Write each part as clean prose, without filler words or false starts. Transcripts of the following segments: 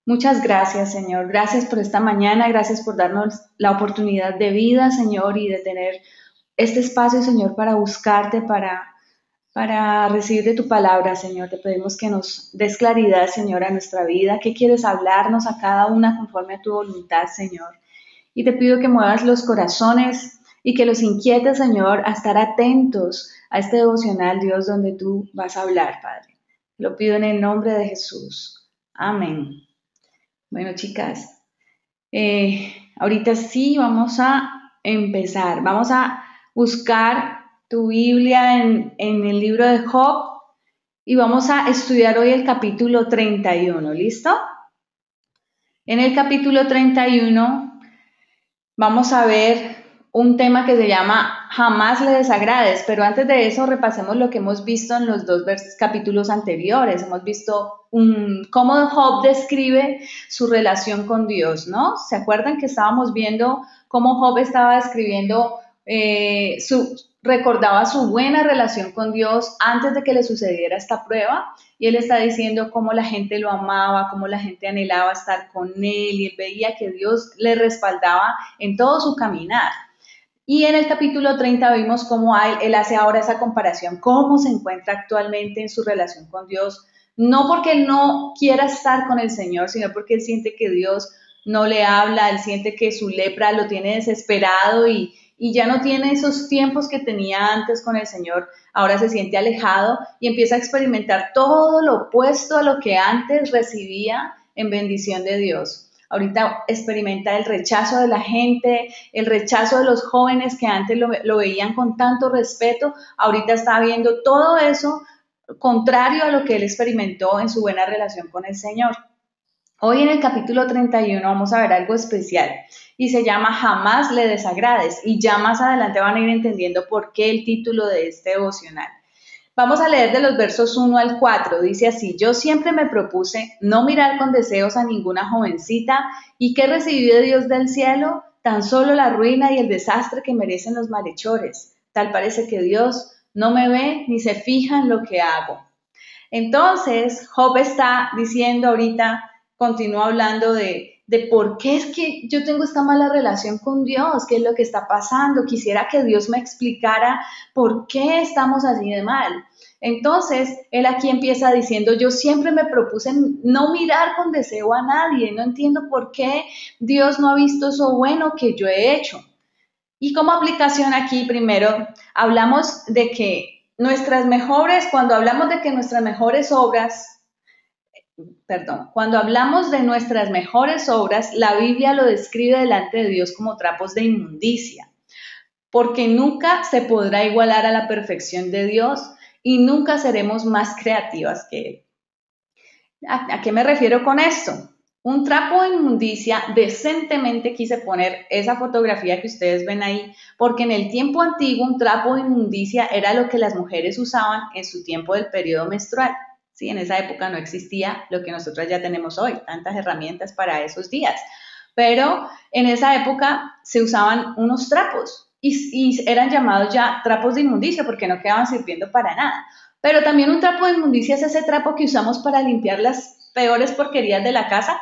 Muchas gracias, Señor. Gracias por esta mañana, gracias por darnos la oportunidad de vida, Señor, y de tener este espacio, Señor, para buscarte, para recibir de tu palabra, Señor. Te pedimos que nos des claridad, Señor, a nuestra vida. ¿Qué quieres hablarnos a cada una conforme a tu voluntad, Señor? Y te pido que muevas los corazones y que los inquietes, Señor, a estar atentos a este devocional, Dios, donde tú vas a hablar, Padre. Lo pido en el nombre de Jesús. Amén. Bueno, chicas, ahorita sí vamos a empezar. Vamos a buscar tu Biblia en el libro de Job y vamos a estudiar hoy el capítulo 31. ¿Listo? En el capítulo 31 vamos a ver un tema que se llama Jamás le desagrades, pero antes de eso repasemos lo que hemos visto en los dos capítulos anteriores. Hemos visto cómo Job describe su relación con Dios, ¿no? ¿Se acuerdan que estábamos viendo cómo Job estaba describiendo recordaba su buena relación con Dios antes de que le sucediera esta prueba? Y él está diciendo cómo la gente lo amaba, cómo la gente anhelaba estar con él, y él veía que Dios le respaldaba en todo su caminar. Y en el capítulo 30 vimos cómo él hace ahora esa comparación, cómo se encuentra actualmente en su relación con Dios, no porque él no quiera estar con el Señor, sino porque él siente que Dios no le habla, él siente que su lepra lo tiene desesperado y ya no tiene esos tiempos que tenía antes con el Señor, ahora se siente alejado y empieza a experimentar todo lo opuesto a lo que antes recibía en bendición de Dios. Ahorita experimenta el rechazo de la gente, el rechazo de los jóvenes que antes lo veían con tanto respeto, ahorita está viendo todo eso contrario a lo que él experimentó en su buena relación con el Señor. Hoy en el capítulo 31 vamos a ver algo especial y se llama Jamás le desagrades, y ya más adelante van a ir entendiendo por qué el título de este devocional. Vamos a leer de los versos 1 al 4, dice así: yo siempre me propuse no mirar con deseos a ninguna jovencita, y ¿qué recibí de Dios del cielo? Tan solo la ruina y el desastre que merecen los malhechores. Tal parece que Dios no me ve ni se fija en lo que hago. Entonces, Job está diciendo ahorita, continúa hablando de por qué es que yo tengo esta mala relación con Dios, qué es lo que está pasando. Quisiera que Dios me explicara por qué estamos así de mal. Entonces, él aquí empieza diciendo, yo siempre me propuse no mirar con deseo a nadie, no entiendo por qué Dios no ha visto eso bueno que yo he hecho. Y como aplicación aquí, primero, hablamos de que cuando hablamos de que nuestras mejores obras, cuando hablamos de nuestras mejores obras, la Biblia lo describe delante de Dios como trapos de inmundicia, porque nunca se podrá igualar a la perfección de Dios y nunca seremos más creativas que Él. ¿A qué me refiero con esto? Un trapo de inmundicia, decentemente quise poner esa fotografía que ustedes ven ahí, porque en el tiempo antiguo un trapo de inmundicia era lo que las mujeres usaban en su tiempo del periodo menstrual. Sí, en esa época no existía lo que nosotros ya tenemos hoy, tantas herramientas para esos días. Pero en esa época se usaban unos trapos y eran llamados ya trapos de inmundicia porque no quedaban sirviendo para nada. Pero también un trapo de inmundicia es ese trapo que usamos para limpiar las peores porquerías de la casa,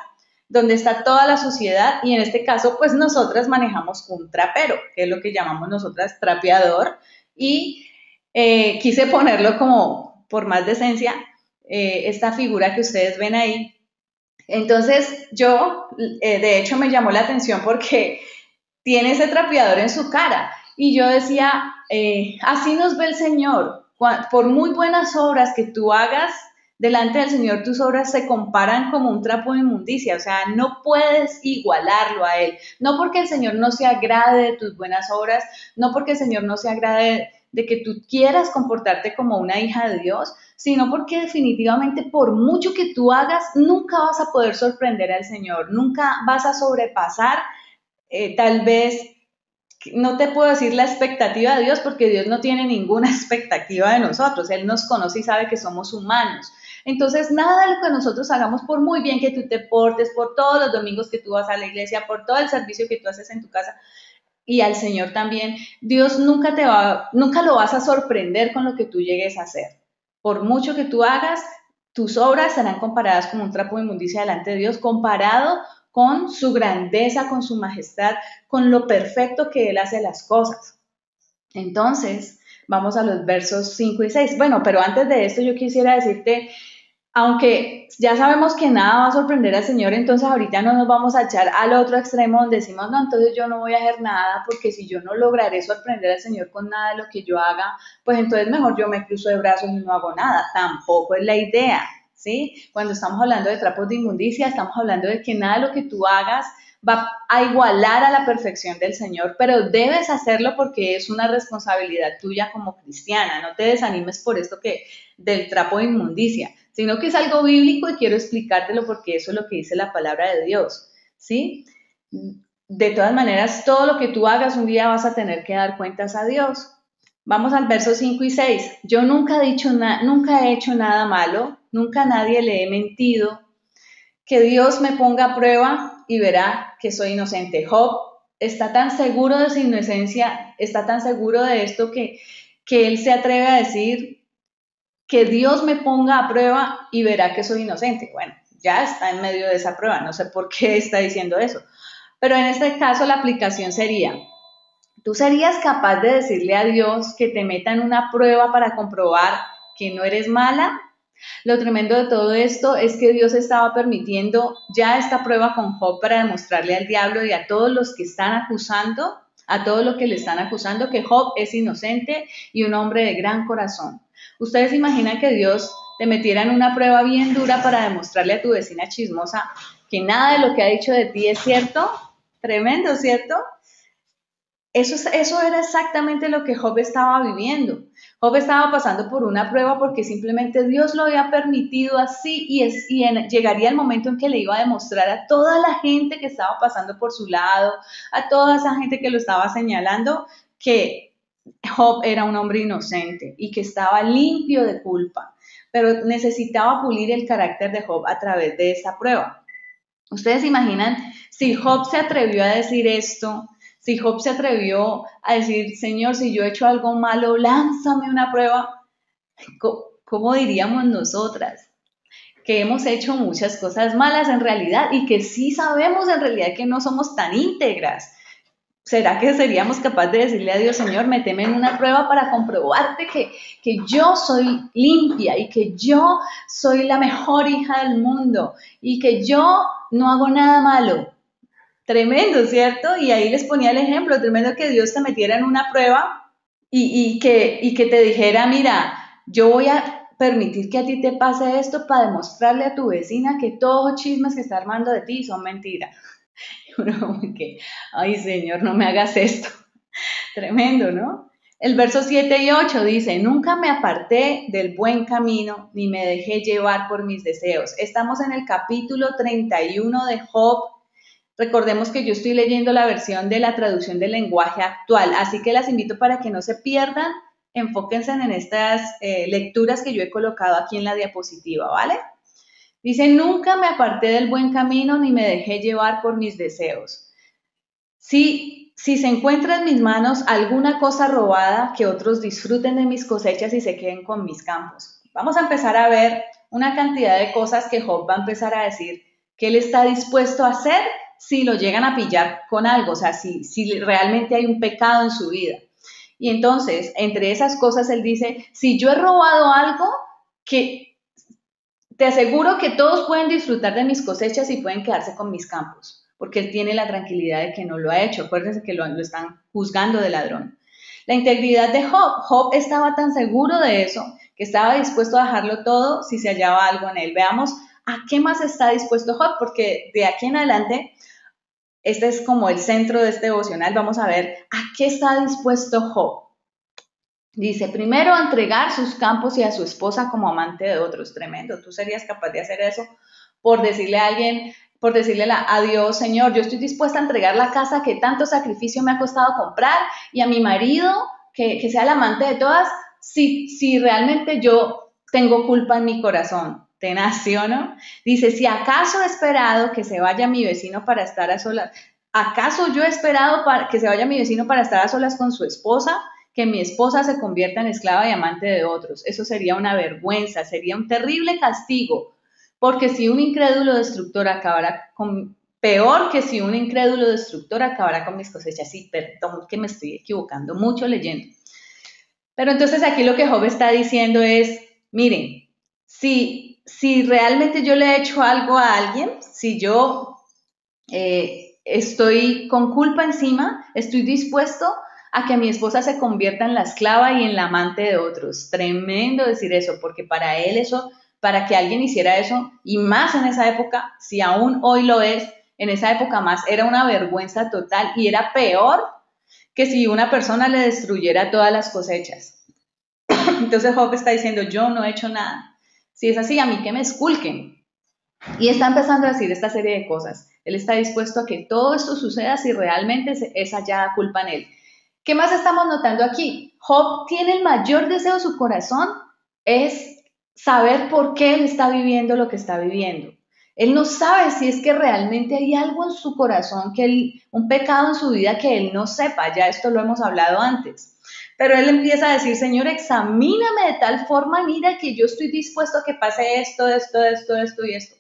donde está toda la suciedad, y en este caso pues nosotras manejamos un trapero, que es lo que llamamos nosotras trapeador, y quise ponerlo como por más decencia, esta figura que ustedes ven ahí. Entonces yo, de hecho me llamó la atención porque tiene ese trapeador en su cara, y yo decía, así nos ve el Señor. Por muy buenas obras que tú hagas delante del Señor, tus obras se comparan como un trapo de inmundicia, o sea, no puedes igualarlo a Él. No porque el Señor no se agrade de tus buenas obras, no porque el Señor no se agrade de que tú quieras comportarte como una hija de Dios, sino porque definitivamente por mucho que tú hagas, nunca vas a poder sorprender al Señor, nunca vas a sobrepasar tal vez, no te puedo decir la expectativa de Dios, porque Dios no tiene ninguna expectativa de nosotros. Él nos conoce y sabe que somos humanos. Entonces, nada de lo que nosotros hagamos, por muy bien que tú te portes, por todos los domingos que tú vas a la iglesia, por todo el servicio que tú haces en tu casa, y al Señor también, Dios nunca lo vas a sorprender con lo que tú llegues a hacer. Por mucho que tú hagas, tus obras serán comparadas como un trapo de inmundicia delante de Dios, comparado con su grandeza, con su majestad, con lo perfecto que Él hace las cosas. Entonces, vamos a los versos 5 y 6. Bueno, pero antes de esto yo quisiera decirte, aunque ya sabemos que nada va a sorprender al Señor, entonces ahorita no nos vamos a echar al otro extremo donde decimos, no, entonces yo no voy a hacer nada, porque si yo no lograré sorprender al Señor con nada de lo que yo haga, pues entonces mejor yo me cruzo de brazos y no hago nada. Tampoco es la idea, ¿sí? Cuando estamos hablando de trapos de inmundicia, estamos hablando de que nada de lo que tú hagas va a igualar a la perfección del Señor, pero debes hacerlo porque es una responsabilidad tuya como cristiana. No te desanimes por esto que del trapo de inmundicia, sino que es algo bíblico y quiero explicártelo porque eso es lo que dice la palabra de Dios, ¿sí? De todas maneras, todo lo que tú hagas un día vas a tener que dar cuentas a Dios. Vamos al verso 5 y 6. Yo nunca he hecho nada malo, nunca a nadie le he mentido. Que Dios me ponga a prueba y verá que soy inocente. Job está tan seguro de su inocencia, está tan seguro de esto que él se atreve a decir que Dios me ponga a prueba y verá que soy inocente. Bueno, ya está en medio de esa prueba, no sé por qué está diciendo eso. Pero en este caso la aplicación sería, ¿tú serías capaz de decirle a Dios que te meta en una prueba para comprobar que no eres mala? Lo tremendo de todo esto es que Dios estaba permitiendo ya esta prueba con Job para demostrarle al diablo y a todos los que están acusando, a todos los que le están acusando, que Job es inocente y un hombre de gran corazón. ¿Ustedes imaginan que Dios te metiera en una prueba bien dura para demostrarle a tu vecina chismosa que nada de lo que ha dicho de ti es cierto? Tremendo, ¿cierto? Eso era exactamente lo que Job estaba viviendo. Job estaba pasando por una prueba porque simplemente Dios lo había permitido así llegaría el momento en que le iba a demostrar a toda la gente que estaba pasando por su lado, a toda esa gente que lo estaba señalando, que Job era un hombre inocente y que estaba limpio de culpa, pero necesitaba pulir el carácter de Job a través de esta prueba. ¿Ustedes imaginan si Job se atrevió a decir esto? Si Job se atrevió a decir, Señor, si yo he hecho algo malo, lánzame una prueba. ¿Cómo diríamos nosotras? Que hemos hecho muchas cosas malas en realidad y que sí sabemos en realidad que no somos tan íntegras. ¿Será que seríamos capaces de decirle a Dios, Señor, méteme en una prueba para comprobarte que yo soy limpia y que yo soy la mejor hija del mundo y que yo no hago nada malo? Tremendo, ¿cierto? Y ahí les ponía el ejemplo, tremendo que Dios te metiera en una prueba y que te dijera, mira, yo voy a permitir que a ti te pase esto para demostrarle a tu vecina que todos los chismes que está armando de ti son mentiras. Uno que, ay Señor, no me hagas esto. Tremendo, ¿no? El verso 7 y 8 dice, nunca me aparté del buen camino, ni me dejé llevar por mis deseos. Estamos en el capítulo 31 de Job. Recordemos que yo estoy leyendo la versión de la traducción del lenguaje actual, así que las invito para que no se pierdan, enfóquense en estas lecturas que yo he colocado aquí en la diapositiva, ¿vale? Dice, nunca me aparté del buen camino ni me dejé llevar por mis deseos. Si se encuentra en mis manos alguna cosa robada, que otros disfruten de mis cosechas y se queden con mis campos. Vamos a empezar a ver una cantidad de cosas que Job va a empezar a decir que él está dispuesto a hacer si lo llegan a pillar con algo, o sea, si realmente hay un pecado en su vida. Y entonces, entre esas cosas, él dice, si yo he robado algo, que te aseguro que todos pueden disfrutar de mis cosechas y pueden quedarse con mis campos, porque él tiene la tranquilidad de que no lo ha hecho. Acuérdense que lo están juzgando de ladrón. La integridad de Job. Job estaba tan seguro de eso que estaba dispuesto a dejarlo todo si se hallaba algo en él. Veamos a qué más está dispuesto Job, porque de aquí en adelante, este es como el centro de este devocional. Vamos a ver a qué está dispuesto Job. Dice, primero a entregar sus campos y a su esposa como amante de otros. Tremendo. ¿Tú serías capaz de hacer eso por decirle a alguien, por decirle a Dios, Señor, yo estoy dispuesta a entregar la casa que tanto sacrificio me ha costado comprar y a mi marido, que sea el amante de todas, si realmente yo tengo culpa en mi corazón? Tenaz, ¿sí o no? Dice, si acaso he esperado que se vaya mi vecino para estar a solas, ¿acaso yo he esperado que se vaya mi vecino para estar a solas con su esposa? que mi esposa se convierta en esclava y amante de otros. Eso sería una vergüenza, sería un terrible castigo, porque si un incrédulo destructor acabará con, peor que si un incrédulo destructor acabará con mis cosechas. Sí, perdón que me estoy equivocando mucho leyendo. Pero entonces aquí lo que Job está diciendo es, miren, si realmente yo le he hecho algo a alguien, si yo estoy con culpa encima, estoy dispuesto a que mi esposa se convierta en la esclava y en la amante de otros. Tremendo decir eso, porque para él eso, para que alguien hiciera eso, y más en esa época, si aún hoy lo es, en esa época más era una vergüenza total y era peor que si una persona le destruyera todas las cosechas. Entonces Job está diciendo, yo no he hecho nada. Si es así, a mí que me esculquen. Y está empezando a decir esta serie de cosas. Él está dispuesto a que todo esto suceda si realmente es hallada culpa en él. ¿Qué más estamos notando aquí? Job tiene el mayor deseo de su corazón, es saber por qué él está viviendo lo que está viviendo. Él no sabe si es que realmente hay algo en su corazón, un pecado en su vida que él no sepa, ya esto lo hemos hablado antes. Pero él empieza a decir, Señor, examíname de tal forma, mira que yo estoy dispuesto a que pase esto y esto.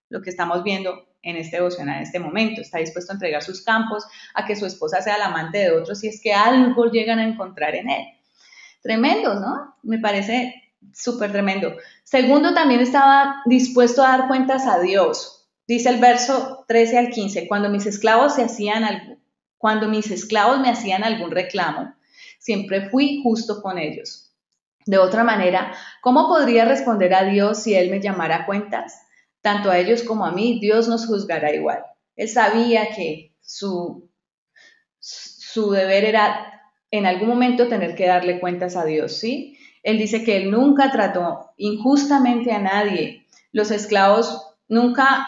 Lo que estamos viendo en este devocional en este momento. Está dispuesto a entregar sus campos, a que su esposa sea la amante de otros si es que algo llegan a encontrar en él. Tremendo, ¿no? Me parece súper tremendo. Segundo, también estaba dispuesto a dar cuentas a Dios. Dice el verso 13 al 15, cuando mis esclavos me hacían algún reclamo, siempre fui justo con ellos. De otra manera, ¿cómo podría responder a Dios si Él me llamara a cuentas? Tanto a ellos como a mí, Dios nos juzgará igual. Él sabía que su deber era en algún momento tener que darle cuentas a Dios, ¿sí? Él dice que él nunca trató injustamente a nadie. Los esclavos nunca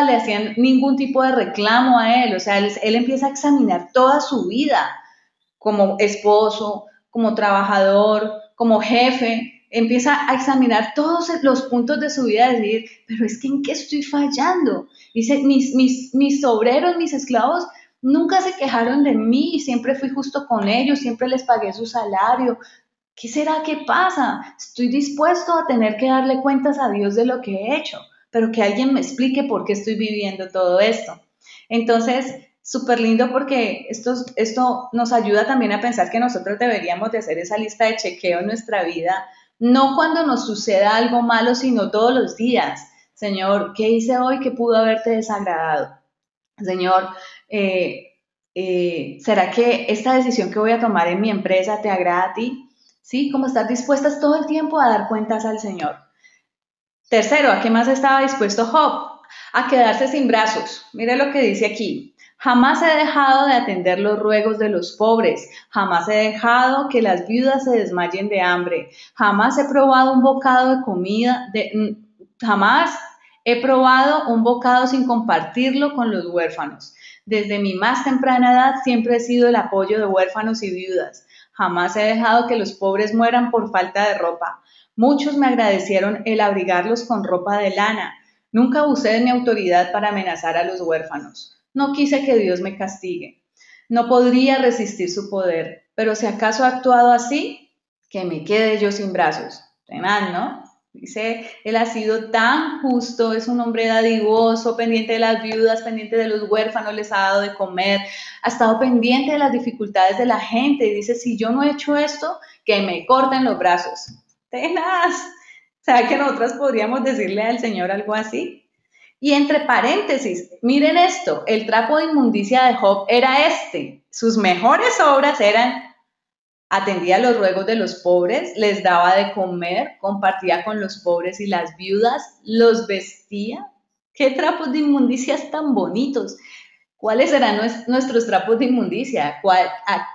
le hacían ningún tipo de reclamo a él. O sea, él empieza a examinar toda su vida como esposo, como trabajador, como jefe. Empieza a examinar todos los puntos de su vida y decir, pero es que ¿en qué estoy fallando? Dice, mis obreros, mis esclavos, nunca se quejaron de mí, siempre fui justo con ellos, siempre les pagué su salario. ¿Qué será que pasa? Estoy dispuesto a tener que darle cuentas a Dios de lo que he hecho, pero que alguien me explique por qué estoy viviendo todo esto. Entonces, súper lindo porque esto nos ayuda también a pensar que nosotros deberíamos de hacer esa lista de chequeo en nuestra vida, no cuando nos suceda algo malo, sino todos los días. Señor, ¿qué hice hoy que pudo haberte desagradado? Señor, ¿será que esta decisión que voy a tomar en mi empresa te agrada a ti? ¿Sí? Como estar dispuestas todo el tiempo a dar cuentas al Señor. Tercero, ¿a qué más estaba dispuesto Job? A quedarse sin brazos. Mire lo que dice aquí. Jamás he dejado de atender los ruegos de los pobres, jamás he dejado que las viudas se desmayen de hambre, jamás he probado un bocado de comida, jamás he probado un bocado sin compartirlo con los huérfanos. Desde mi más temprana edad siempre he sido el apoyo de huérfanos y viudas. Jamás he dejado que los pobres mueran por falta de ropa. Muchos me agradecieron el abrigarlos con ropa de lana. Nunca usé de mi autoridad para amenazar a los huérfanos. No quise que Dios me castigue. No podría resistir su poder, pero si acaso he actuado así, que me quede yo sin brazos. Tenaz, ¿no? Dice, él ha sido tan justo, es un hombre dadivoso, pendiente de las viudas, pendiente de los huérfanos, les ha dado de comer, ha estado pendiente de las dificultades de la gente y dice, si yo no he hecho esto, que me corten los brazos. Tenaz. ¿Será que nosotros podríamos decirle al Señor algo así? Y entre paréntesis, miren esto, el trapo de inmundicia de Job era este. Sus mejores obras eran, atendía los ruegos de los pobres, les daba de comer, compartía con los pobres y las viudas, los vestía. ¿Qué trapos de inmundicias tan bonitos? ¿Cuáles serán nuestros trapos de inmundicia?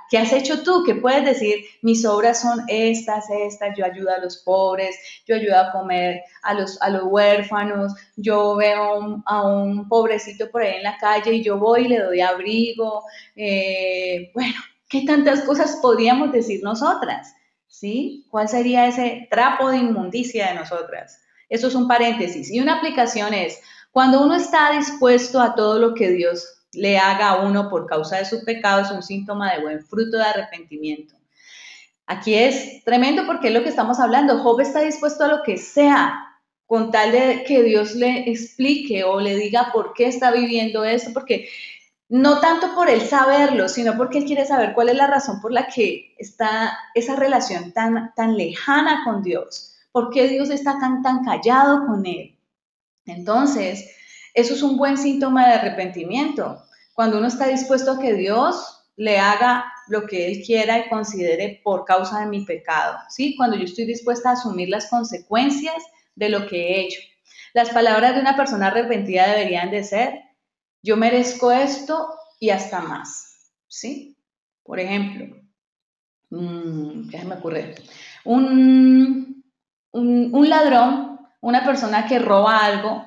¿Qué has hecho tú? ¿Qué puedes decir? Mis obras son estas, yo ayudo a los pobres, yo ayudo a comer a los huérfanos, yo veo a un pobrecito por ahí en la calle y yo voy y le doy abrigo. Bueno, ¿qué tantas cosas podríamos decir nosotras? ¿Sí? ¿Cuál sería ese trapo de inmundicia de nosotras? Eso es un paréntesis. Y una aplicación es, cuando uno está dispuesto a todo lo que Dios le haga a uno por causa de su pecado, es un síntoma de buen fruto de arrepentimiento. Aquí es tremendo porque es lo que estamos hablando. Job está dispuesto a lo que sea con tal de que Dios le explique o le diga por qué está viviendo esto, porque no tanto por él saberlo, sino porque él quiere saber cuál es la razón por la que está esa relación tan lejana con Dios. ¿Por qué Dios está tan callado con él? Entonces, eso es un buen síntoma de arrepentimiento. Cuando uno está dispuesto a que Dios le haga lo que Él quiera y considere por causa de mi pecado, ¿sí? Cuando yo estoy dispuesta a asumir las consecuencias de lo que he hecho. Las palabras de una persona arrepentida deberían de ser, yo merezco esto y hasta más, ¿sí? Por ejemplo, ¿qué se me ocurre? Un ladrón, una persona que roba algo,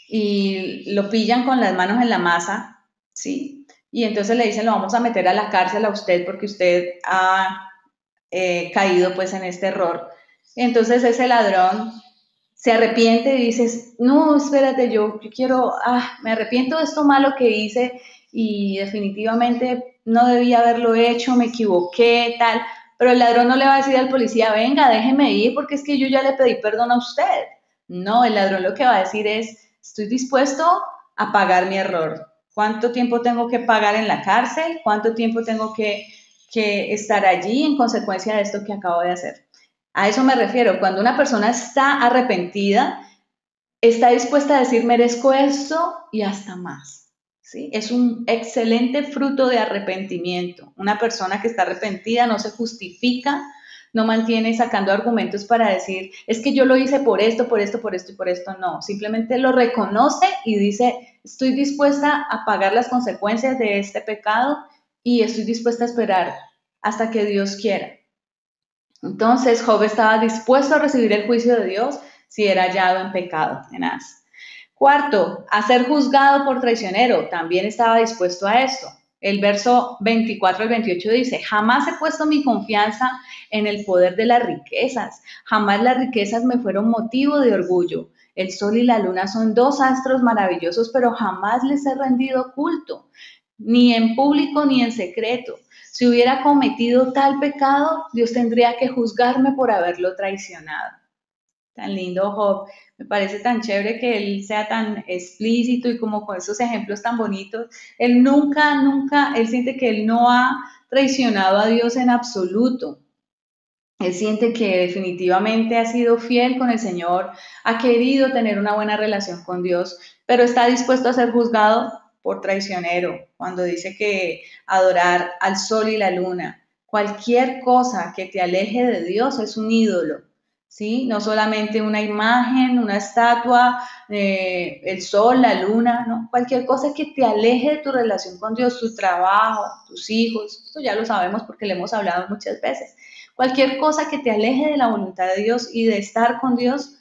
y lo pillan con las manos en la masa, ¿sí? Y entonces le dicen, lo vamos a meter a la cárcel a usted porque usted ha caído pues en este error. Entonces ese ladrón se arrepiente y dice, no, espérate, yo quiero, me arrepiento de esto malo que hice y definitivamente no debía haberlo hecho, me equivoqué, tal. Pero el ladrón no le va a decir al policía, venga, déjeme ir porque es que yo ya le pedí perdón a usted. No, el ladrón lo que va a decir es, estoy dispuesto a pagar mi error. ¿Cuánto tiempo tengo que pagar en la cárcel? ¿Cuánto tiempo tengo que estar allí en consecuencia de esto que acabo de hacer? A eso me refiero. Cuando una persona está arrepentida, está dispuesta a decir, merezco esto y hasta más. ¿Sí? Es un excelente fruto de arrepentimiento. Una persona que está arrepentida no se justifica, no mantiene sacando argumentos para decir, es que yo lo hice por esto, por esto, por esto y por esto. No, simplemente lo reconoce y dice, estoy dispuesta a pagar las consecuencias de este pecado y estoy dispuesta a esperar hasta que Dios quiera. Entonces Job estaba dispuesto a recibir el juicio de Dios si era hallado en pecado, tenaz. Cuarto, a ser juzgado por traicionero, también estaba dispuesto a esto. El verso 24 al 28 dice, jamás he puesto mi confianza en el poder de las riquezas, jamás las riquezas me fueron motivo de orgullo. El sol y la luna son dos astros maravillosos, pero jamás les he rendido culto, ni en público ni en secreto. Si hubiera cometido tal pecado, Dios tendría que juzgarme por haberlo traicionado. Tan lindo Job, me parece tan chévere que él sea tan explícito y como con esos ejemplos tan bonitos. Él nunca, él siente que él no ha traicionado a Dios en absoluto. Él siente que definitivamente ha sido fiel con el Señor, ha querido tener una buena relación con Dios, pero está dispuesto a ser juzgado por traicionero, cuando dice que adorar al sol y la luna, cualquier cosa que te aleje de Dios es un ídolo, ¿sí? No solamente una imagen, una estatua, el sol, la luna, ¿no? Cualquier cosa que te aleje de tu relación con Dios, tu trabajo, tus hijos, esto ya lo sabemos porque le hemos hablado muchas veces. Cualquier cosa que te aleje de la voluntad de Dios y de estar con Dios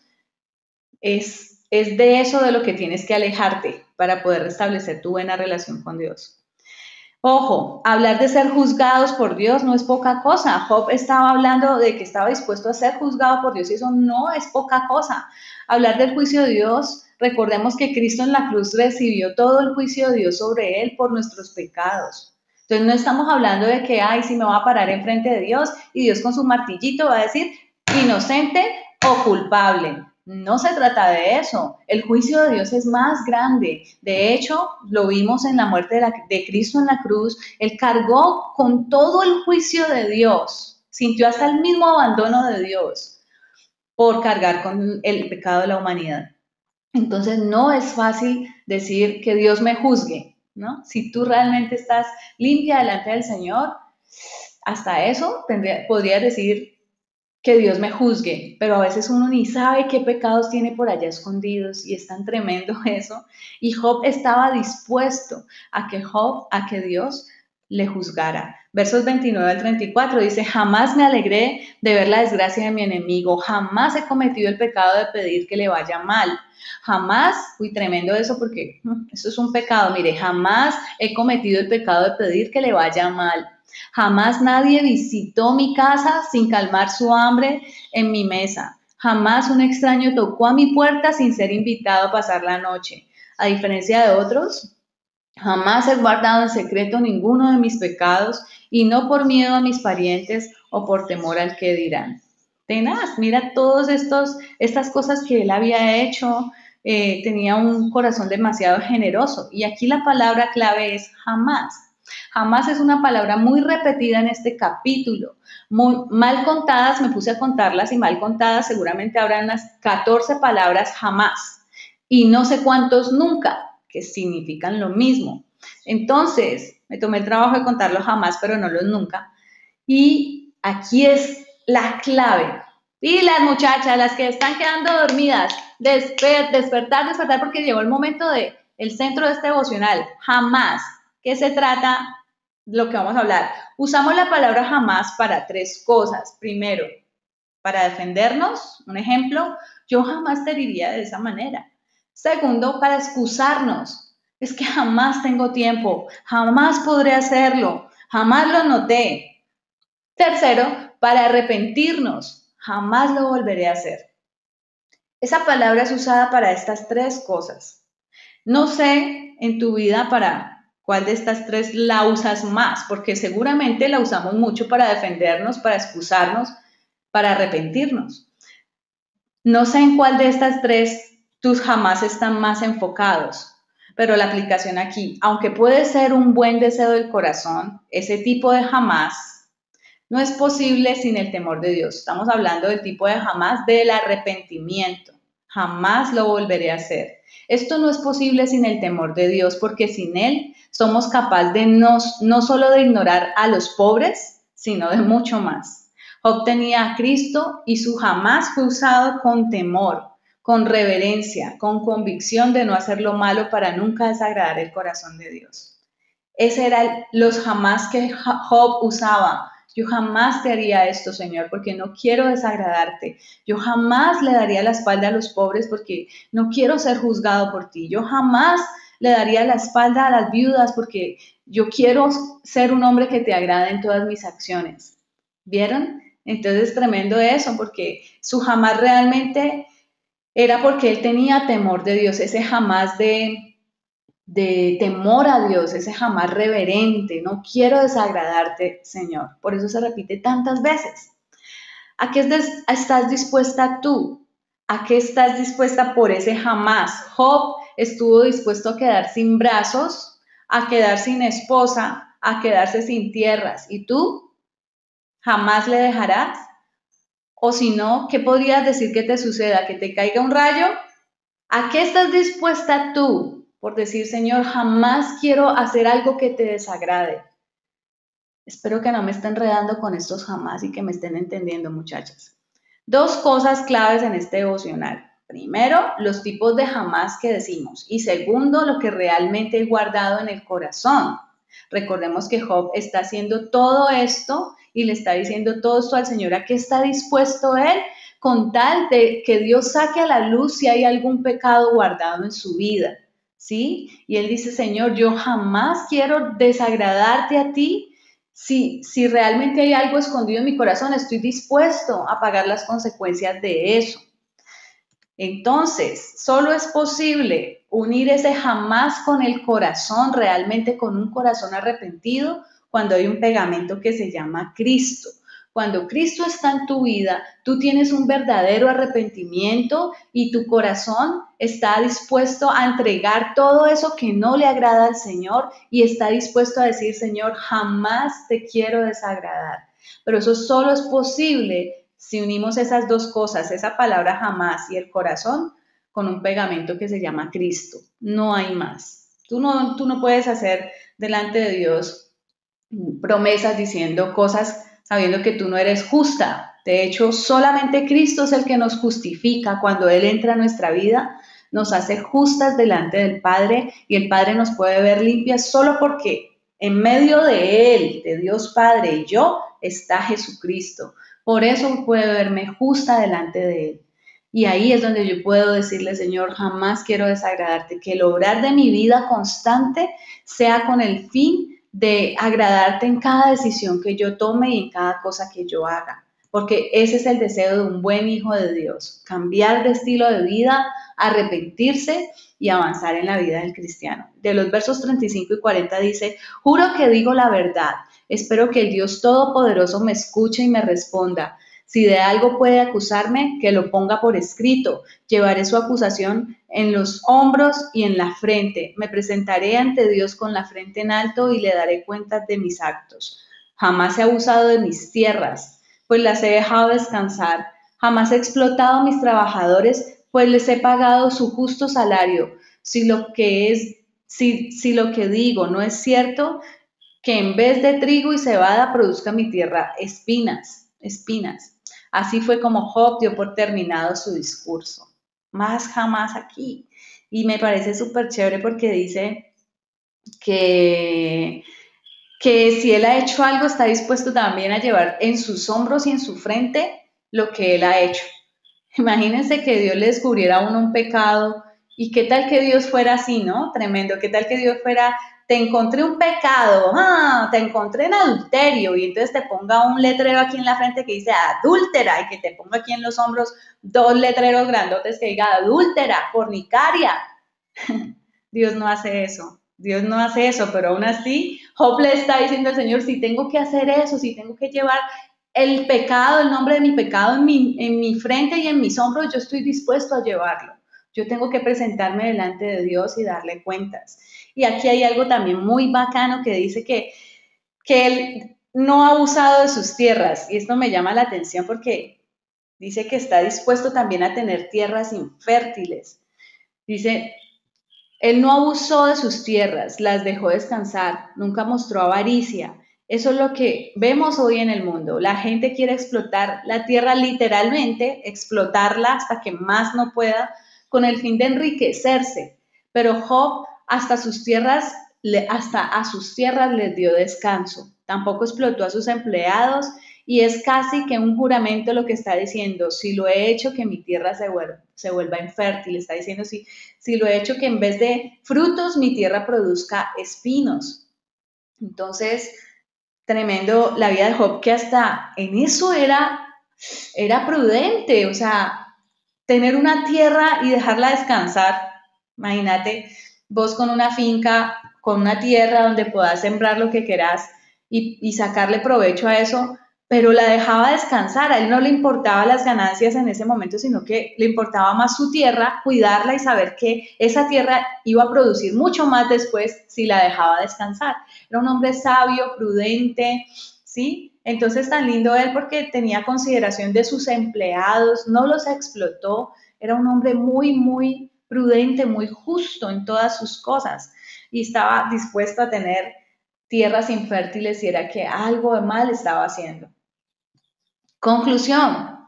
es de eso de lo que tienes que alejarte para poder restablecer tu buena relación con Dios. Ojo, hablar de ser juzgados por Dios no es poca cosa. Job estaba hablando de que estaba dispuesto a ser juzgado por Dios y eso no es poca cosa. Hablar del juicio de Dios, recordemos que Cristo en la cruz recibió todo el juicio de Dios sobre él por nuestros pecados. Entonces no estamos hablando de que, ay, si me va a parar enfrente de Dios y Dios con su martillito va a decir inocente o culpable. No se trata de eso. El juicio de Dios es más grande. De hecho, lo vimos en la muerte de Cristo en la cruz. Él cargó con todo el juicio de Dios. Sintió hasta el mismo abandono de Dios por cargar con el pecado de la humanidad. Entonces, no es fácil decir que Dios me juzgue, ¿no? Si tú realmente estás limpia delante del Señor, hasta eso podrías decir que Dios me juzgue, pero a veces uno ni sabe qué pecados tiene por allá escondidos y es tan tremendo eso. Y Job estaba dispuesto a que Dios le juzgara. Versos 29 al 34 dice, jamás me alegré de ver la desgracia de mi enemigo, jamás he cometido el pecado de pedir que le vaya mal. Jamás, uy, tremendo eso porque eso es un pecado, mire, jamás he cometido el pecado de pedir que le vaya mal. Jamás nadie visitó mi casa sin calmar su hambre en mi mesa. Jamás un extraño tocó a mi puerta sin ser invitado a pasar la noche. A diferencia de otros, Jamás he guardado en secreto ninguno de mis pecados, y no por miedo a mis parientes o por temor al que dirán. Tenaz, mira estas cosas que él había hecho. Tenía un corazón demasiado generoso. Y aquí la palabra clave es jamás. Jamás es una palabra muy repetida en este capítulo. Muy, mal contadas, me puse a contarlas, y mal contadas seguramente habrán unas 14 palabras jamás. Y no sé cuántos nunca, que significan lo mismo. Entonces, me tomé el trabajo de contarlos jamás, pero no los nunca. Y aquí es la clave. Y las muchachas, las que están quedando dormidas, despertar, porque llegó el momento de el centro de este devocional. Jamás. ¿Qué se trata? Lo que vamos a hablar. Usamos la palabra jamás para tres cosas. Primero, para defendernos. Un ejemplo, yo jamás te diría de esa manera. Segundo, para excusarnos. Es que jamás tengo tiempo, jamás podré hacerlo, jamás lo noté. Tercero, para arrepentirnos. Jamás lo volveré a hacer. Esa palabra es usada para estas tres cosas. No sé en tu vida para cuál de estas tres la usas más, porque seguramente la usamos mucho para defendernos, para excusarnos, para arrepentirnos. No sé en cuál de estas tres tus jamás están más enfocados, pero la aplicación aquí, aunque puede ser un buen deseo del corazón, ese tipo de jamás no es posible sin el temor de Dios. Estamos hablando del tipo de jamás del arrepentimiento. Jamás lo volveré a hacer. Esto no es posible sin el temor de Dios, porque sin Él somos capaces de no solo de ignorar a los pobres, sino de mucho más. Job tenía a Cristo y su jamás fue usado con temor, con reverencia, con convicción de no hacer lo malo para nunca desagradar el corazón de Dios. Ese eran los jamás que Job usaba. Yo jamás te haría esto, Señor, porque no quiero desagradarte. Yo jamás le daría la espalda a los pobres porque no quiero ser juzgado por ti. Yo jamás le daría la espalda a las viudas porque yo quiero ser un hombre que te agrade en todas mis acciones. ¿Vieron? Entonces tremendo eso, porque su jamás realmente era porque él tenía temor de Dios, ese jamás de temor a Dios, ese jamás reverente, no quiero desagradarte, Señor. Por eso se repite tantas veces. ¿A qué estás dispuesta tú? ¿A qué estás dispuesta por ese jamás? Job estuvo dispuesto a quedar sin brazos, a quedar sin esposa, a quedarse sin tierras. ¿Y tú? ¿Jamás le dejarás? O si no, ¿qué podrías decir que te suceda? ¿Que te caiga un rayo? ¿A qué estás dispuesta tú por decir, Señor, jamás quiero hacer algo que te desagrade? Espero que no me estén enredando con estos jamás y que me estén entendiendo, muchachas. Dos cosas claves en este devocional. Primero, los tipos de jamás que decimos. Y segundo, lo que realmente he guardado en el corazón. Recordemos que Job está haciendo todo esto y le está diciendo todo esto al Señor. ¿A qué está dispuesto él? Con tal de que Dios saque a la luz si hay algún pecado guardado en su vida. ¿Sí? Y él dice, Señor, yo jamás quiero desagradarte a ti. Si realmente hay algo escondido en mi corazón, estoy dispuesto a pagar las consecuencias de eso. Entonces, solo es posible unir ese jamás con el corazón, realmente con un corazón arrepentido, cuando hay un pegamento que se llama Cristo. Cuando Cristo está en tu vida, tú tienes un verdadero arrepentimiento y tu corazón está dispuesto a entregar todo eso que no le agrada al Señor y está dispuesto a decir, Señor, jamás te quiero desagradar. Pero eso solo es posible si unimos esas dos cosas, esa palabra jamás y el corazón, con un pegamento que se llama Cristo. No hay más. Tú no puedes hacer delante de Dios promesas diciendo cosas sabiendo que tú no eres justa. De hecho, solamente Cristo es el que nos justifica. Cuando Él entra a nuestra vida, nos hace justas delante del Padre y el Padre nos puede ver limpias solo porque en medio de Él, de Dios Padre y yo, está Jesucristo. Por eso puede verme justa delante de Él. Y ahí es donde yo puedo decirle, Señor, jamás quiero desagradarte, que el obrar de mi vida constante sea con el fin de agradarte en cada decisión que yo tome y en cada cosa que yo haga. Porque ese es el deseo de un buen hijo de Dios, cambiar de estilo de vida, arrepentirse y avanzar en la vida del cristiano. De los versos 35 y 40 dice, juro que digo la verdad, espero que el Dios Todopoderoso me escuche y me responda. Si de algo puede acusarme, que lo ponga por escrito. Llevaré su acusación en los hombros y en la frente. Me presentaré ante Dios con la frente en alto y le daré cuentas de mis actos. Jamás he abusado de mis tierras, pues las he dejado descansar. Jamás he explotado a mis trabajadores, pues les he pagado su justo salario. Si lo que digo no es cierto, que en vez de trigo y cebada produzca mi tierra espinas. Así fue como Job dio por terminado su discurso. Más jamás aquí. Y me parece súper chévere porque dice que, que si él ha hecho algo, está dispuesto también a llevar en sus hombros y en su frente lo que él ha hecho. Imagínense que Dios le descubriera a uno un pecado y qué tal que Dios fuera así, ¿no? Tremendo, qué tal que Dios fuera, te encontré un pecado, te encontré en adulterio y entonces te ponga un letrero aquí en la frente que dice adúltera y que te ponga aquí en los hombros dos letreros grandotes que diga adúltera, fornicaria. Dios no hace eso. Dios no hace eso, pero aún así, Job le está diciendo al Señor, si tengo que hacer eso, si tengo que llevar el pecado, el nombre de mi pecado en mi frente y en mis hombros, yo estoy dispuesto a llevarlo. Yo tengo que presentarme delante de Dios y darle cuentas. Y aquí hay algo también muy bacano que dice que él no ha abusado de sus tierras. Y esto me llama la atención porque dice que está dispuesto también a tener tierras infértiles. Dice, él no abusó de sus tierras, las dejó descansar, nunca mostró avaricia. Eso es lo que vemos hoy en el mundo. La gente quiere explotar la tierra literalmente, explotarla hasta que más no pueda, con el fin de enriquecerse. Pero Job hasta a sus tierras les dio descanso. Tampoco explotó a sus empleados y es casi que un juramento lo que está diciendo. Si lo he hecho, que mi tierra se vuelva infértil. Está diciendo, si lo he hecho, que en vez de frutos, mi tierra produzca espinos. Entonces, tremendo la vida de Job, que hasta en eso era prudente, o sea, tener una tierra y dejarla descansar. Imagínate, vos con una finca, con una tierra donde puedas sembrar lo que querás y sacarle provecho a eso, pero la dejaba descansar. A él no le importaba las ganancias en ese momento, sino que le importaba más su tierra, cuidarla y saber que esa tierra iba a producir mucho más después si la dejaba descansar. Era un hombre sabio, prudente, ¿sí? Entonces tan lindo él porque tenía consideración de sus empleados, no los explotó, era un hombre muy, muy prudente, muy justo en todas sus cosas y estaba dispuesto a tener tierras infértiles si era que algo de mal estaba haciendo. Conclusión.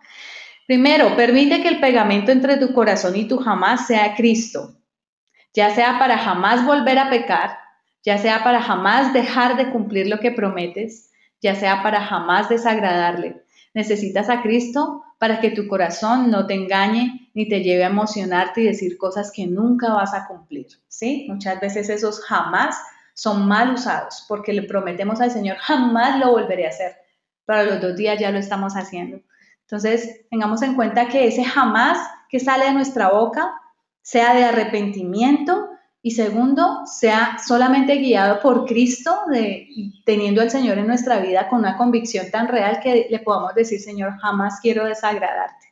Primero, permite que el pegamento entre tu corazón y tu jamás sea Cristo, ya sea para jamás volver a pecar, ya sea para jamás dejar de cumplir lo que prometes, ya sea para jamás desagradarle. Necesitas a Cristo para que tu corazón no te engañe ni te lleve a emocionarte y decir cosas que nunca vas a cumplir, ¿sí? Muchas veces esos jamás son mal usados porque le prometemos al Señor, jamás lo volveré a hacer, pero a los 2 días ya lo estamos haciendo. Entonces, tengamos en cuenta que ese jamás que sale de nuestra boca sea de arrepentimiento y segundo, sea solamente guiado por Cristo, teniendo al Señor en nuestra vida con una convicción tan real que le podamos decir, Señor, jamás quiero desagradarte.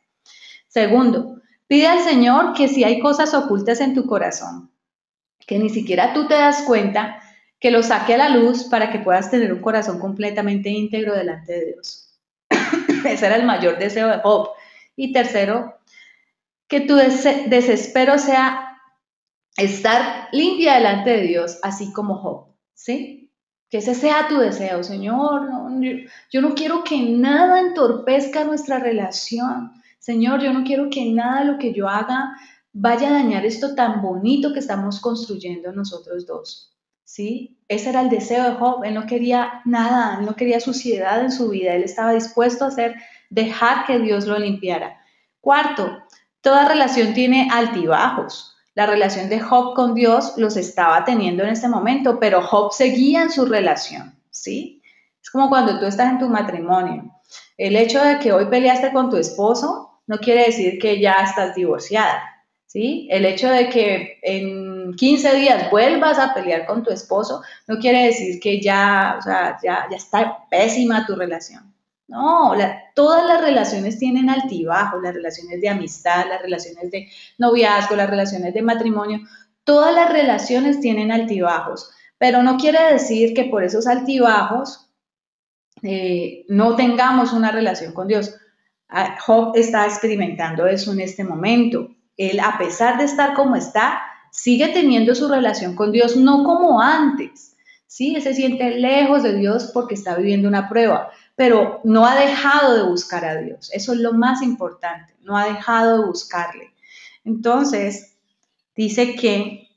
Segundo, pide al Señor que si hay cosas ocultas en tu corazón, que ni siquiera tú te das cuenta, que lo saque a la luz para que puedas tener un corazón completamente íntegro delante de Dios. Ese era el mayor deseo de Job. Y tercero, que tu desespero sea estar limpia delante de Dios, así como Job, ¿sí? Que ese sea tu deseo, Señor. Yo no quiero que nada entorpezca nuestra relación. Señor, yo no quiero que nada de lo que yo haga vaya a dañar esto tan bonito que estamos construyendo nosotros dos, ¿sí? Ese era el deseo de Job. Él no quería nada, él no quería suciedad en su vida. Él estaba dispuesto a dejar que Dios lo limpiara. Cuarto, toda relación tiene altibajos. La relación de Job con Dios los estaba teniendo en ese momento, pero Job seguía en su relación, ¿sí? Es como cuando tú estás en tu matrimonio. El hecho de que hoy peleaste con tu esposo no quiere decir que ya estás divorciada. ¿sí? El hecho de que en 15 días vuelvas a pelear con tu esposo no quiere decir que ya, o sea, ya está pésima tu relación. No, todas las relaciones tienen altibajos, las relaciones de amistad, las relaciones de noviazgo, las relaciones de matrimonio, todas las relaciones tienen altibajos, pero no quiere decir que por esos altibajos no tengamos una relación con Dios. Job está experimentando eso en este momento. Él, a pesar de estar como está, sigue teniendo su relación con Dios, no como antes. Sí, él se siente lejos de Dios porque está viviendo una prueba, pero no ha dejado de buscar a Dios. Eso es lo más importante, no ha dejado de buscarle. Entonces, dice que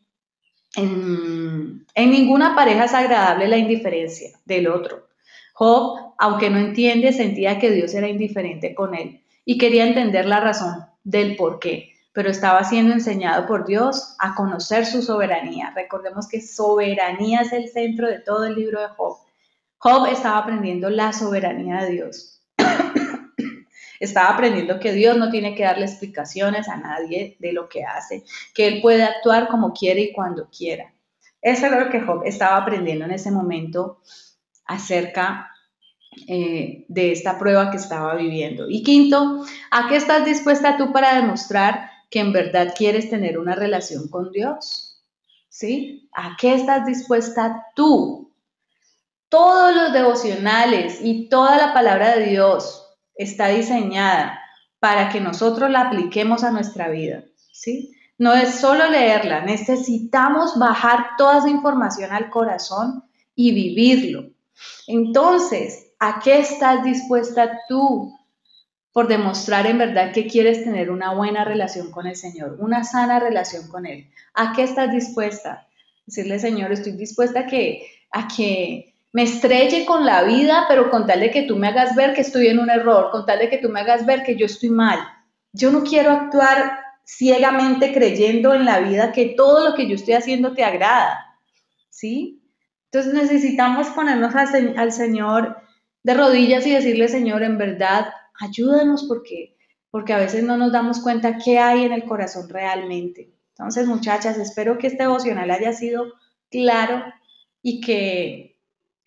en ninguna pareja es agradable la indiferencia del otro. Job, aunque no entiende, sentía que Dios era indiferente con él y quería entender la razón del por qué, pero estaba siendo enseñado por Dios a conocer su soberanía. Recordemos que soberanía es el centro de todo el libro de Job. Job estaba aprendiendo la soberanía de Dios. Estaba aprendiendo que Dios no tiene que darle explicaciones a nadie de lo que hace, que Él puede actuar como quiere y cuando quiera. Eso es lo que Job estaba aprendiendo en ese momento acerca de esta prueba que estaba viviendo. Y quinto, ¿a qué estás dispuesta tú para demostrar que en verdad quieres tener una relación con Dios? ¿Sí? ¿A qué estás dispuesta tú? Todos los devocionales y toda la palabra de Dios está diseñada para que nosotros la apliquemos a nuestra vida, ¿sí? No es solo leerla, necesitamos bajar toda esa información al corazón y vivirlo. Entonces, ¿a qué estás dispuesta tú por demostrar en verdad que quieres tener una buena relación con el Señor, una sana relación con Él? ¿A qué estás dispuesta? Decirle, Señor, estoy dispuesta a que me estrelle con la vida, pero con tal de que tú me hagas ver que estoy en un error, con tal de que tú me hagas ver que yo estoy mal. Yo no quiero actuar ciegamente creyendo en la vida que todo lo que yo estoy haciendo te agrada, ¿sí? Entonces necesitamos ponernos al Señor de rodillas y decirle, Señor, en verdad, ayúdanos porque a veces no nos damos cuenta qué hay en el corazón realmente. Entonces, muchachas, espero que este devocional haya sido claro y que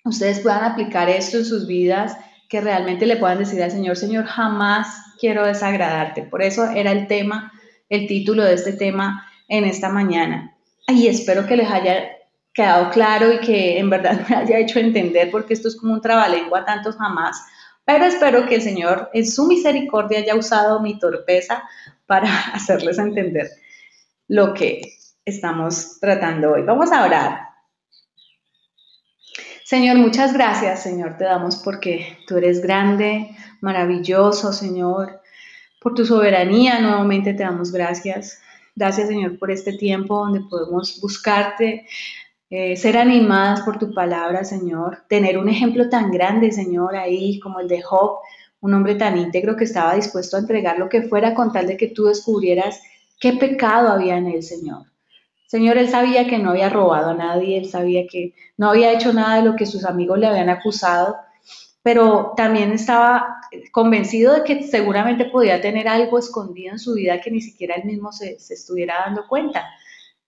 ustedes puedan aplicar esto en sus vidas, que realmente le puedan decir al Señor, Señor, jamás quiero desagradarte. Por eso era el tema, el título de este tema en esta mañana. Y espero que les haya quedado claro y que en verdad me haya hecho entender, porque esto es como un trabalengua, tantos jamás. Pero espero que el Señor en su misericordia haya usado mi torpeza para hacerles entender lo que estamos tratando hoy. Vamos a orar. Señor, muchas gracias, Señor, te damos porque tú eres grande, maravilloso, Señor, por tu soberanía. Nuevamente te damos gracias. Gracias, Señor, por este tiempo donde podemos buscarte, ser animadas por tu palabra, Señor, tener un ejemplo tan grande, Señor, ahí como el de Job, un hombre tan íntegro que estaba dispuesto a entregar lo que fuera con tal de que tú descubrieras qué pecado había en él, Señor. Señor, él sabía que no había robado a nadie, él sabía que no había hecho nada de lo que sus amigos le habían acusado, pero también estaba convencido de que seguramente podía tener algo escondido en su vida que ni siquiera él mismo se estuviera dando cuenta.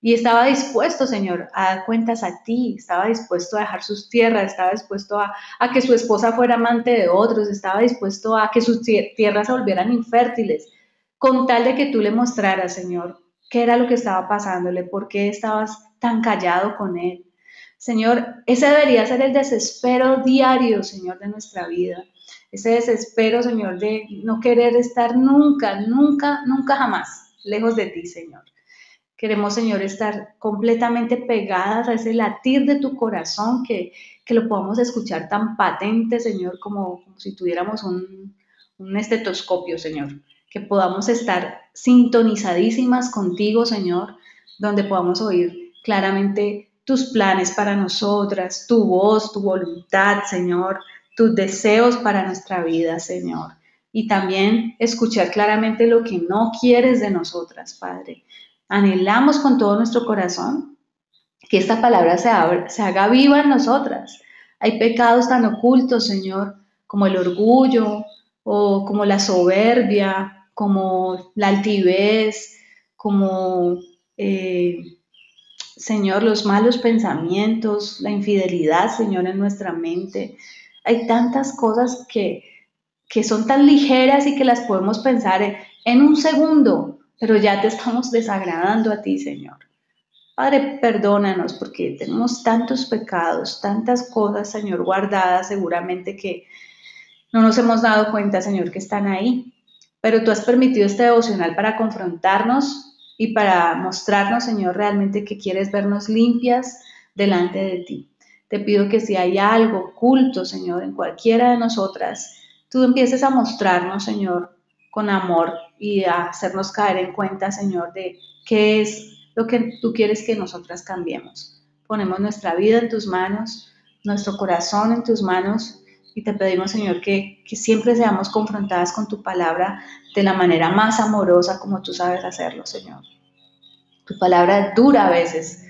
Y estaba dispuesto, Señor, a dar cuentas a ti, estaba dispuesto a dejar sus tierras, estaba dispuesto a que su esposa fuera amante de otros, estaba dispuesto a que sus tierras se volvieran infértiles, con tal de que tú le mostraras, Señor, qué era lo que estaba pasándole, por qué estabas tan callado con él. Señor, ese debería ser el desespero diario, Señor, de nuestra vida. Ese desespero, Señor, de no querer estar nunca, nunca, nunca jamás lejos de ti, Señor. Queremos, Señor, estar completamente pegadas a ese latir de tu corazón, que lo podamos escuchar tan patente, Señor, como si tuviéramos un estetoscopio, Señor. Que podamos estar sintonizadísimas contigo, Señor, donde podamos oír claramente tus planes para nosotras, tu voz, tu voluntad, Señor, tus deseos para nuestra vida, Señor. Y también escuchar claramente lo que no quieres de nosotras, Padre. Anhelamos con todo nuestro corazón que esta palabra se haga viva en nosotras. Hay pecados tan ocultos, Señor, como el orgullo o como la soberbia, como la altivez, como, eh, Señor, los malos pensamientos, la infidelidad, Señor, en nuestra mente. Hay tantas cosas que son tan ligeras y que las podemos pensar en un segundo, pero ya te estamos desagradando a ti, Señor. Padre, perdónanos porque tenemos tantos pecados, tantas cosas, Señor, guardadas seguramente que no nos hemos dado cuenta, Señor, que están ahí. Pero tú has permitido este devocional para confrontarnos y para mostrarnos, Señor, realmente que quieres vernos limpias delante de ti. Te pido que si hay algo oculto, Señor, en cualquiera de nosotras, tú empieces a mostrarnos, Señor, con amor y a hacernos caer en cuenta, Señor, de qué es lo que tú quieres que nosotras cambiemos. Ponemos nuestra vida en tus manos, nuestro corazón en tus manos y te pedimos, Señor, que siempre seamos confrontadas con tu palabra de la manera más amorosa como tú sabes hacerlo, Señor. Tu palabra es dura a veces,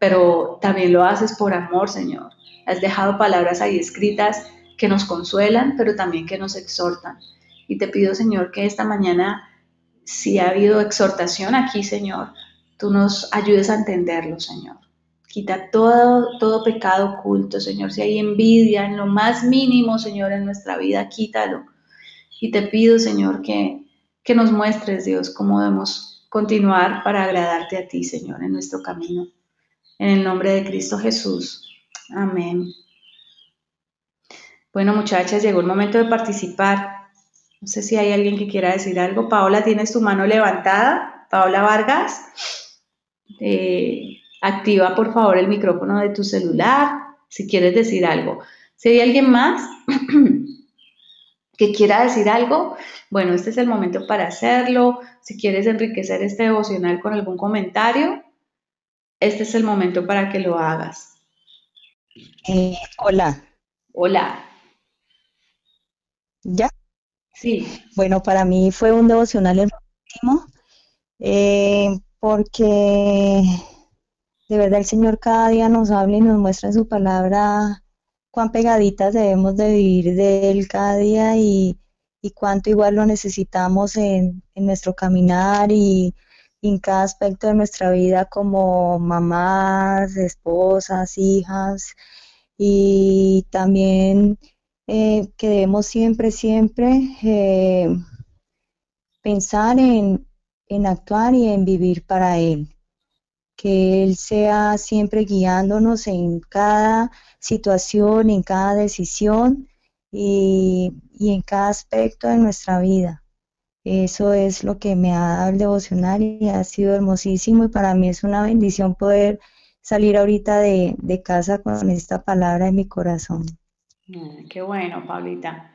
pero también lo haces por amor, Señor. Has dejado palabras ahí escritas que nos consuelan, pero también que nos exhortan. Y te pido, Señor, que esta mañana, si ha habido exhortación aquí, Señor, tú nos ayudes a entenderlo, Señor. Quita todo pecado oculto, Señor. Si hay envidia en lo más mínimo, Señor, en nuestra vida, quítalo. Y te pido, Señor, que nos muestres, Dios, cómo debemos continuar para agradarte a ti, Señor, en nuestro camino. En el nombre de Cristo Jesús. Amén. Bueno, muchachas, llegó el momento de participar. No sé si hay alguien que quiera decir algo. Paola, tienes tu mano levantada. Paola Vargas. Activa, por favor, el micrófono de tu celular si quieres decir algo. Si hay alguien más que quiera decir algo, bueno, este es el momento para hacerlo. Si quieres enriquecer este devocional con algún comentario, este es el momento para que lo hagas. Hola, Hola. ¿ya? Sí. Bueno, para mí fue un devocional hermosísimo, porque de verdad el Señor cada día nos habla y nos muestra en su palabra cuán pegaditas debemos de vivir de Él cada día y cuánto igual lo necesitamos en nuestro caminar y en cada aspecto de nuestra vida como mamás, esposas, hijas y también que debemos siempre pensar en actuar y en vivir para Él, que Él sea siempre guiándonos en cada situación, en cada decisión y en cada aspecto de nuestra vida. Eso es lo que me ha dado el devocional y ha sido hermosísimo y para mí es una bendición poder salir ahorita de casa con esta palabra en mi corazón. Qué bueno, Paulita.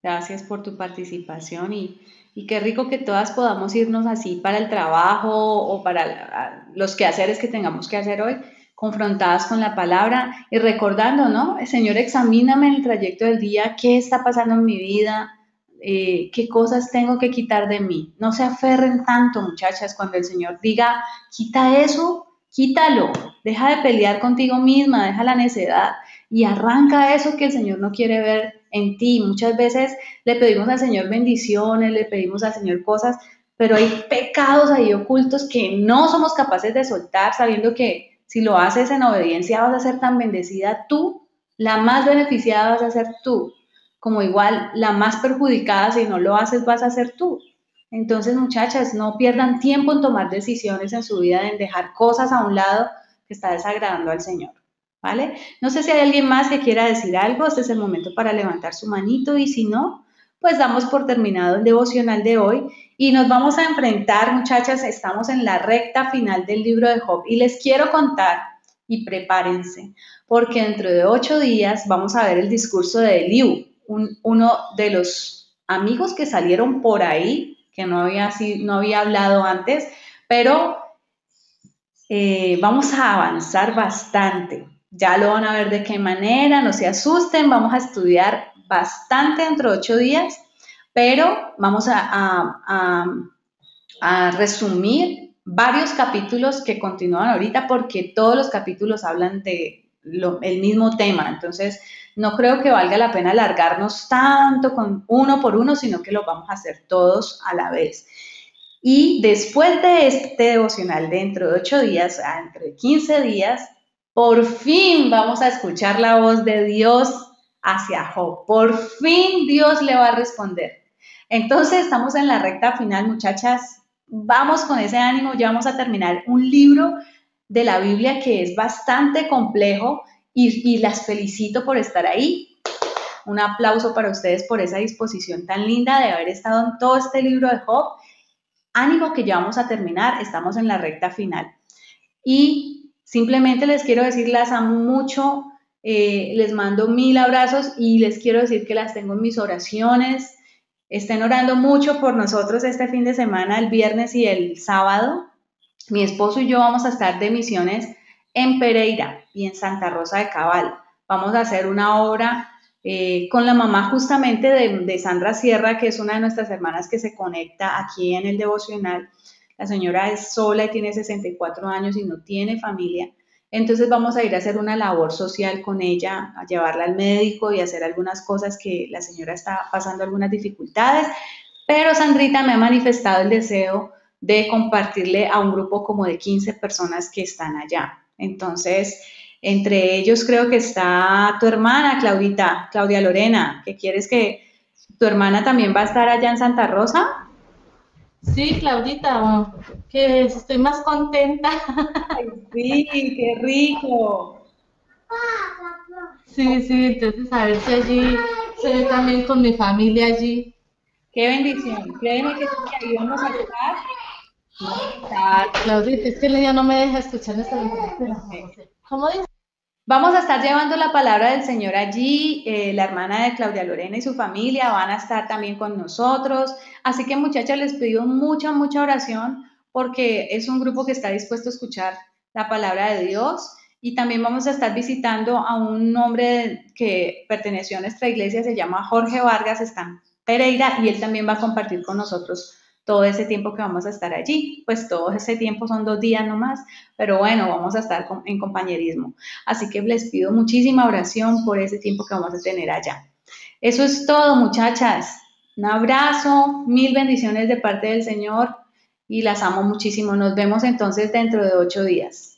Gracias por tu participación y qué rico que todas podamos irnos así para el trabajo o para los quehaceres que tengamos que hacer hoy, confrontadas con la palabra y recordando, ¿no? Señor, examíname en el trayecto del día, qué está pasando en mi vida, qué cosas tengo que quitar de mí. No se aferren tanto, muchachas, cuando el Señor diga, quita eso, quítalo, deja de pelear contigo misma, deja la necedad y arranca eso que el Señor no quiere ver en ti. Muchas veces le pedimos al Señor bendiciones, le pedimos al Señor cosas, pero hay pecados ahí ocultos que no somos capaces de soltar, sabiendo que si lo haces en obediencia vas a ser tan bendecida tú, la más beneficiada vas a ser tú, como igual la más perjudicada si no lo haces vas a ser tú. Entonces, muchachas, no pierdan tiempo en tomar decisiones en su vida, en dejar cosas a un lado que está desagradando al Señor. ¿Vale? No sé si hay alguien más que quiera decir algo, este es el momento para levantar su manito y si no, pues damos por terminado el devocional de hoy y nos vamos a enfrentar, muchachas, estamos en la recta final del libro de Job y les quiero contar y prepárense, porque dentro de 8 días vamos a ver el discurso de Eliú, uno de los amigos que salieron por ahí, que no había hablado antes, pero vamos a avanzar bastante. Ya lo van a ver de qué manera, no se asusten, vamos a estudiar bastante dentro de 8 días, pero vamos a resumir varios capítulos que continúan ahorita porque todos los capítulos hablan de el mismo tema, entonces no creo que valga la pena alargarnos tanto con uno por uno, sino que lo vamos a hacer todos a la vez. Y después de este devocional, dentro de 8 días, dentro de 15 días, por fin vamos a escuchar la voz de Dios hacia Job. Por fin Dios le va a responder. Entonces estamos en la recta final, muchachas. Vamos con ese ánimo, ya vamos a terminar un libro de la Biblia que es bastante complejo y las felicito por estar ahí. Un aplauso para ustedes por esa disposición tan linda de haber estado en todo este libro de Job. Ánimo que ya vamos a terminar, estamos en la recta final. Y simplemente les quiero decir, las amo mucho, les mando 1000 abrazos y les quiero decir que las tengo en mis oraciones. Estén orando mucho por nosotros este fin de semana, el viernes y el sábado. Mi esposo y yo vamos a estar de misiones en Pereira y en Santa Rosa de Cabal. Vamos a hacer una obra con la mamá justamente de Sandra Sierra, que es una de nuestras hermanas que se conecta aquí en el devocional. La señora es sola y tiene 64 años y no tiene familia. Entonces vamos a ir a hacer una labor social con ella, a llevarla al médico y hacer algunas cosas que la señora está pasando algunas dificultades. Pero Sandrita me ha manifestado el deseo de compartirle a un grupo como de 15 personas que están allá. Entonces, entre ellos creo que está tu hermana, Claudita, Claudia Lorena, que quieres que tu hermana también va a estar allá en Santa Rosa. Sí, Claudita, que estoy más contenta. Ay, sí, qué rico. Sí, entonces a ver si allí se ve también con mi familia allí. Qué bendición. Créeme que ahí vamos a estar. Claudita, es que ella no me deja escuchar esta entrevista. ¿Cómo dice? Vamos a estar llevando la palabra del Señor allí, la hermana de Claudia Lorena y su familia van a estar también con nosotros, así que muchachas les pido mucha oración porque es un grupo que está dispuesto a escuchar la palabra de Dios y también vamos a estar visitando a un hombre que perteneció a nuestra iglesia, se llama Jorge Vargas, está en Pereira y él también va a compartir con nosotros todo ese tiempo que vamos a estar allí, pues todo ese tiempo son 2 días nomás, pero bueno, vamos a estar en compañerismo. Así que les pido muchísima oración por ese tiempo que vamos a tener allá. Eso es todo, muchachas. Un abrazo, 1000 bendiciones de parte del Señor y las amo muchísimo. Nos vemos entonces dentro de 8 días.